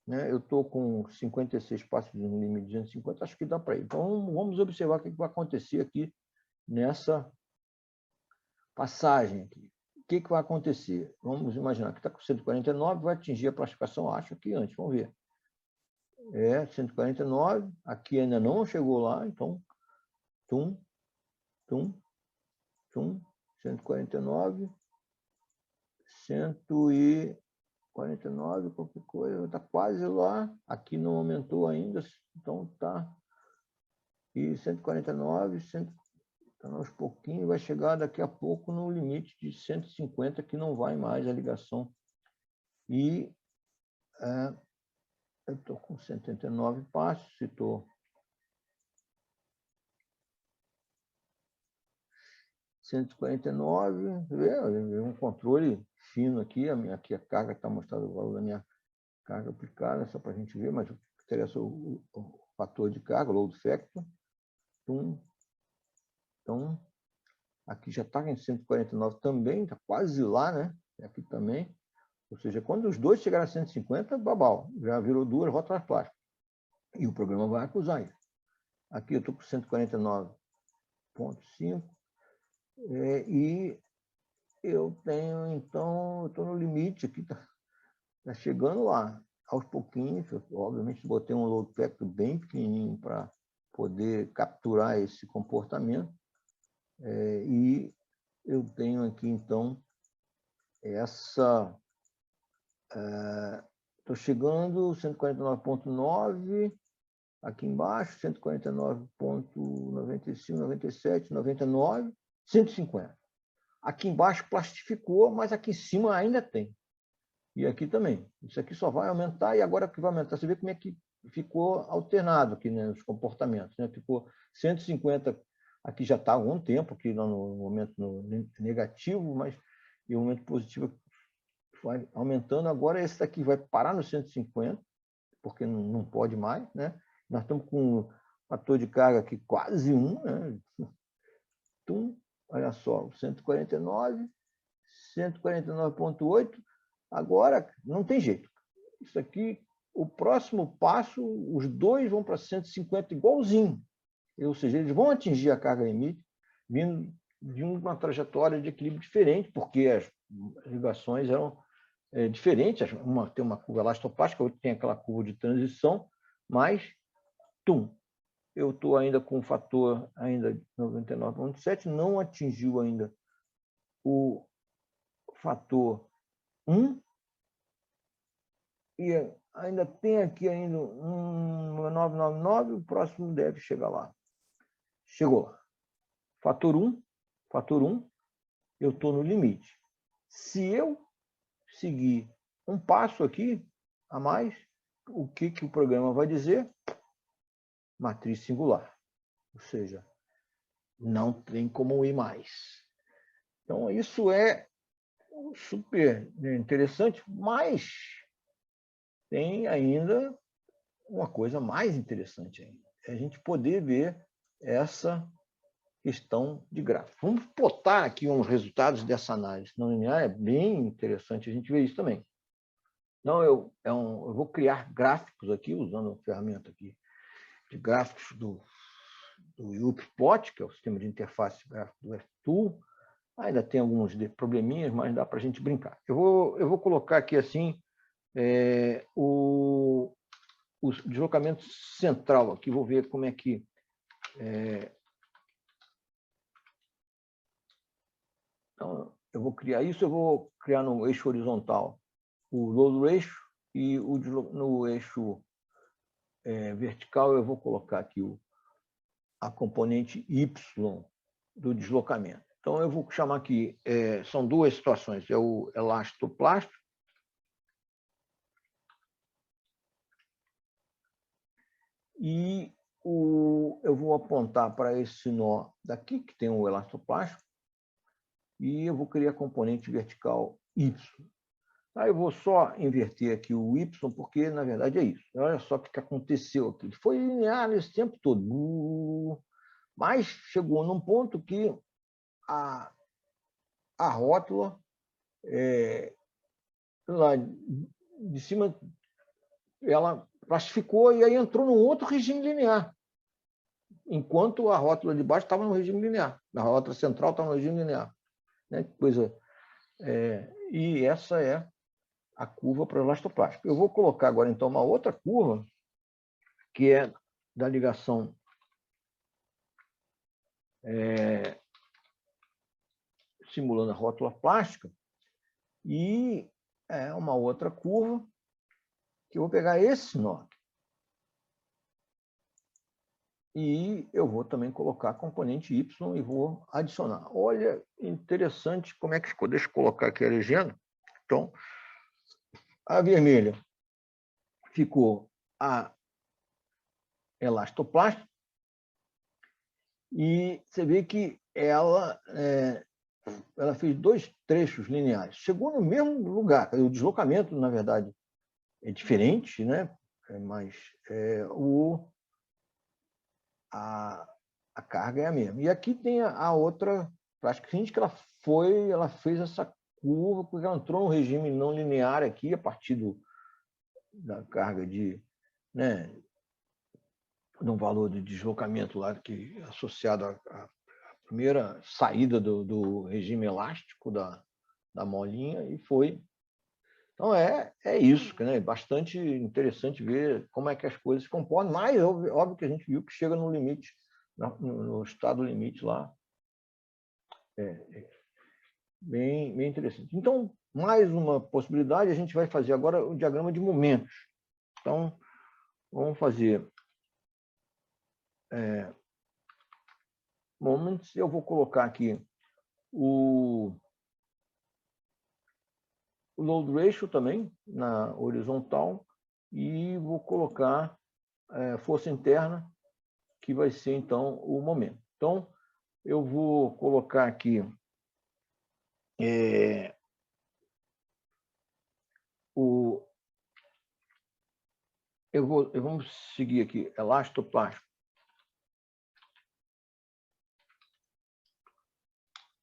Né? Eu estou com 56 passos no limite de 250, acho que dá para ir. Então, vamos observar o que vai acontecer aqui nessa passagem. Aqui. O que vai acontecer? Vamos imaginar que está com 149, vai atingir a classificação, acho, aqui antes. Vamos ver. 149, aqui ainda não chegou lá, então, tum, 149, 149, qualquer coisa, está quase lá, aqui não aumentou ainda, então está, e 149, está aos pouquinhos, vai chegar daqui a pouco no limite de 150, que não vai mais a ligação, e eu estou com 189 passos, se estou 149, um controle fino aqui, aqui a carga está mostrando o valor da minha carga aplicada, só para a gente ver, mas interessa o fator de carga, o load factor. Então, aqui já está em 149 também, está quase lá, né? Aqui também. Ou seja, quando os dois chegarem a 150, babau, já virou duas rotas plásticas. E o programa vai acusar isso. Aqui eu estou com 149,5. E eu tenho, então, eu estou no limite aqui, está chegando lá, aos pouquinhos. Obviamente, botei um load factor bem pequenininho para poder capturar esse comportamento. E eu tenho aqui, então, essa... Estou chegando 149,9, aqui embaixo, 149,95, 97, 99, 150. Aqui embaixo plastificou, mas aqui em cima ainda tem. E aqui também. Isso aqui só vai aumentar, e agora que vai aumentar, você vê como é que ficou alternado aqui, né, os comportamentos. Né? Ficou 150, aqui já está há algum tempo, aqui no momento negativo, mas em um momento positivo vai aumentando. Agora esse daqui vai parar no 150, porque não pode mais. Né? Nós estamos com um fator de carga aqui quase 1, né? Olha só, 149, 149,8. Agora, não tem jeito. Isso aqui, o próximo passo, os dois vão para 150 igualzinho. Ou seja, eles vão atingir a carga limite vindo de uma trajetória de equilíbrio diferente, porque as ligações eram diferentes. Uma tem uma curva elastoplática, a outra tem aquela curva de transição, mas, eu estou ainda com o fator ainda 99,7, não atingiu ainda o fator 1, e ainda tem aqui ainda um 999, o próximo deve chegar lá. Chegou. Fator 1, eu estou no limite. Se eu seguir um passo aqui a mais, o que o programa vai dizer? Matriz singular. Ou seja, não tem como ir mais. Então, isso é super interessante, mas tem ainda uma coisa mais interessante ainda. É a gente poder ver essa questão de gráfico. Vamos botar aqui uns resultados dessa análise não linear, é bem interessante a gente ver isso também. Então, eu vou criar gráficos aqui, usando a ferramenta aqui de gráficos do UPPOT, que é o sistema de interface gráfico do FTool. Ainda tem alguns probleminhas, mas dá para a gente brincar. Eu vou colocar aqui assim o deslocamento central aqui. Vou ver como é que... Então, eu vou criar isso, eu vou criar no eixo horizontal o load ratio, e no eixo vertical eu vou colocar aqui a componente Y do deslocamento. Então, eu vou chamar aqui, são duas situações, é o elastoplástico e eu vou apontar para esse nó daqui, que tem o elastoplástico, e eu vou criar a componente vertical Y. Aí eu vou só inverter aqui o Y, porque, na verdade, é isso. Olha só o que aconteceu aqui. Ele foi linear esse tempo todo. Mas chegou num ponto que a rótula, lá de cima, ela plastificou e aí entrou num outro regime linear, enquanto a rótula de baixo estava no regime linear. A rótula central estava no regime linear. Né? Coisa, e essa é a curva para o elastoplástico. Eu vou colocar agora, então, uma outra curva, que é da ligação simulando a rótula plástica, e é uma outra curva que eu vou pegar esse nó. E eu vou também colocar a componente Y e vou adicionar. Olha, interessante como é que ficou. Deixa eu colocar aqui a legenda. Então, a vermelha ficou a elastoplástica, e você vê que ela fez dois trechos lineares. Chegou no mesmo lugar. O deslocamento, na verdade, é diferente, né? Mas a carga é a mesma. E aqui tem a outra plástica que ela fez essa curva, porque ela entrou no regime não linear aqui, a partir da carga de um valor de deslocamento lá que associado à primeira saída do regime elástico da molinha, e foi. Então, é isso, né? Bastante interessante ver como é que as coisas se comportam, mas óbvio que a gente viu que chega no limite, no estado limite lá. Bem interessante. Então, mais uma possibilidade, a gente vai fazer agora o diagrama de momentos. Então, vamos fazer moments. Eu vou colocar aqui o load ratio também na horizontal, e vou colocar força interna, que vai ser, então, o momento. Então, eu vou colocar aqui vamos seguir aqui, elastoplástico.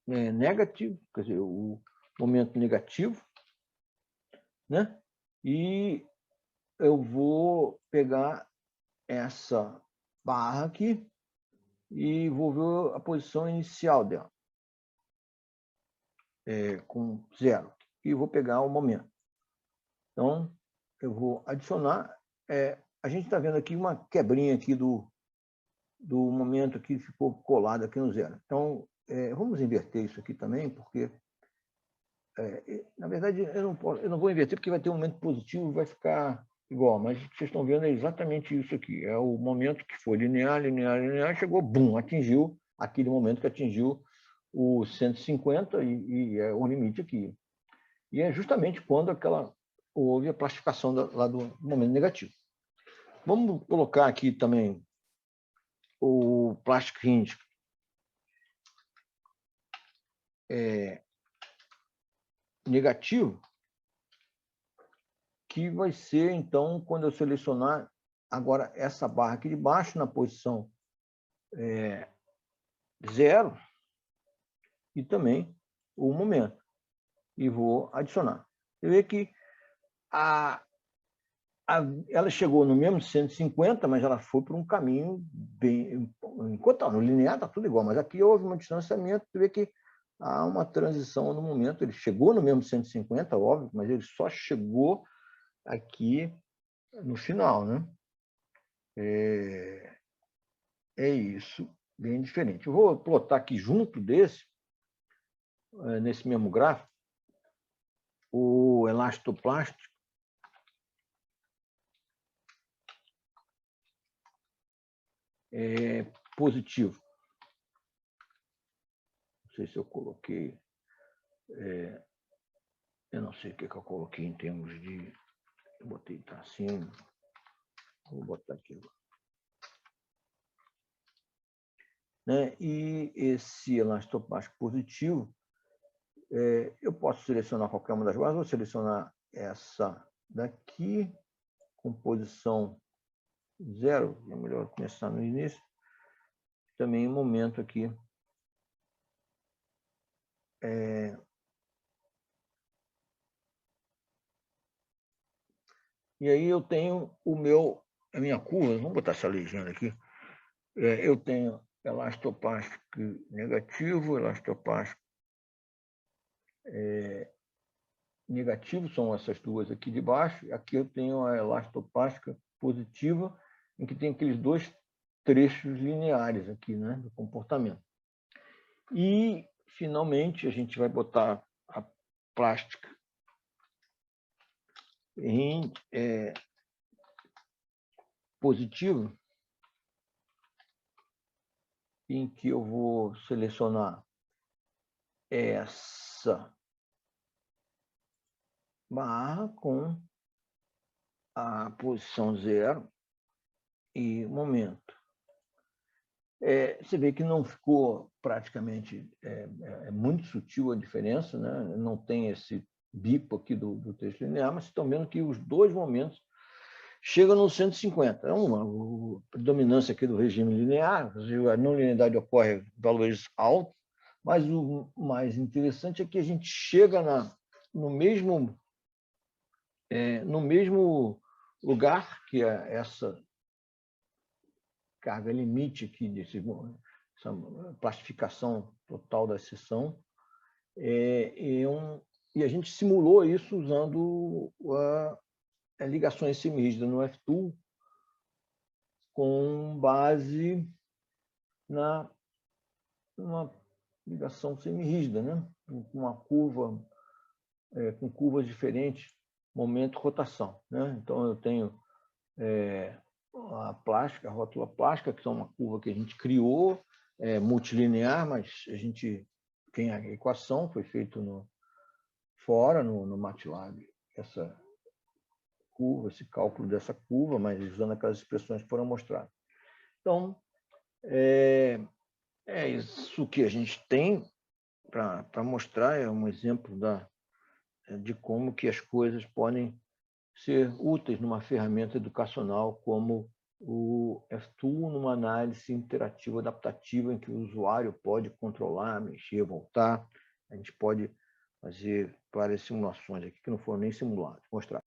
Negativo, quer dizer, o momento negativo, né? E eu vou pegar essa barra aqui e vou ver a posição inicial dela, com 0, e vou pegar o momento. Então, eu vou adicionar. A gente está vendo aqui uma quebrinha aqui do momento que ficou colado aqui no 0. Então, vamos inverter isso aqui também, porque, na verdade, eu não vou inverter, porque vai ter um momento positivo, vai ficar igual, mas o que vocês estão vendo é exatamente isso aqui. É o momento que foi linear, chegou, bum, atingiu aquele momento que atingiu o 150, e é o limite aqui. E é justamente quando houve a plastificação lá do momento negativo. Vamos colocar aqui também o plastic hinge negativo, que vai ser, então, quando eu selecionar agora essa barra aqui de baixo, na posição 0, e também o momento. E vou adicionar. Você vê que ela chegou no mesmo 150, mas ela foi por um caminho bem... Enquanto no linear está tudo igual, mas aqui houve um distanciamento. Você vê que há uma transição no momento. Ele chegou no mesmo 150, óbvio, mas ele só chegou aqui no final, né? É isso, bem diferente. Eu vou plotar aqui junto nesse mesmo gráfico, o elastoplástico positivo. Não sei se eu coloquei... eu não sei o que eu coloquei em termos de... Eu botei tracinho. Vou botar aqui. E esse elastoplástico positivo, eu posso selecionar qualquer uma das barras, vou selecionar essa daqui, com posição 0, é melhor começar no início, também um momento aqui. E aí eu tenho a minha curva, vamos botar essa legenda aqui, eu tenho elastoplástico negativo, elastoplástico negativo, são essas duas aqui de baixo, aqui eu tenho a elastoplástica positiva, em que tem aqueles dois trechos lineares aqui, né, do comportamento. E, finalmente, a gente vai botar a plástica em positivo, em que eu vou selecionar essa barra com a posição 0 e momento. Você vê que não ficou praticamente, muito sutil a diferença, né? Não tem esse bico aqui do trecho linear, mas vocês estão vendo que os dois momentos chegam no 150. É uma predominância aqui do regime linear, a não linearidade ocorre em valores altos, mas o mais interessante é que a gente chega no mesmo lugar, que é essa carga limite aqui, essa plastificação total da seção, e a gente simulou isso usando ligações semi-rígidas no F-Tool, com base numa ligação semi-rígida, né? Uma curva, com curvas diferentes, momento, rotação, né? Então, eu tenho a plástica, a rótula plástica, que é uma curva que a gente criou, multilinear, mas a gente tem a equação, foi feito no MATLAB, essa curva, esse cálculo dessa curva, mas usando aquelas expressões que foram mostradas. Então, é isso que a gente tem para mostrar, é um exemplo de como que as coisas podem ser úteis numa ferramenta educacional como o F-Tool, numa análise interativa adaptativa, em que o usuário pode controlar, mexer, voltar. A gente pode fazer várias simulações aqui, que não foram nem simuladas, mostrar.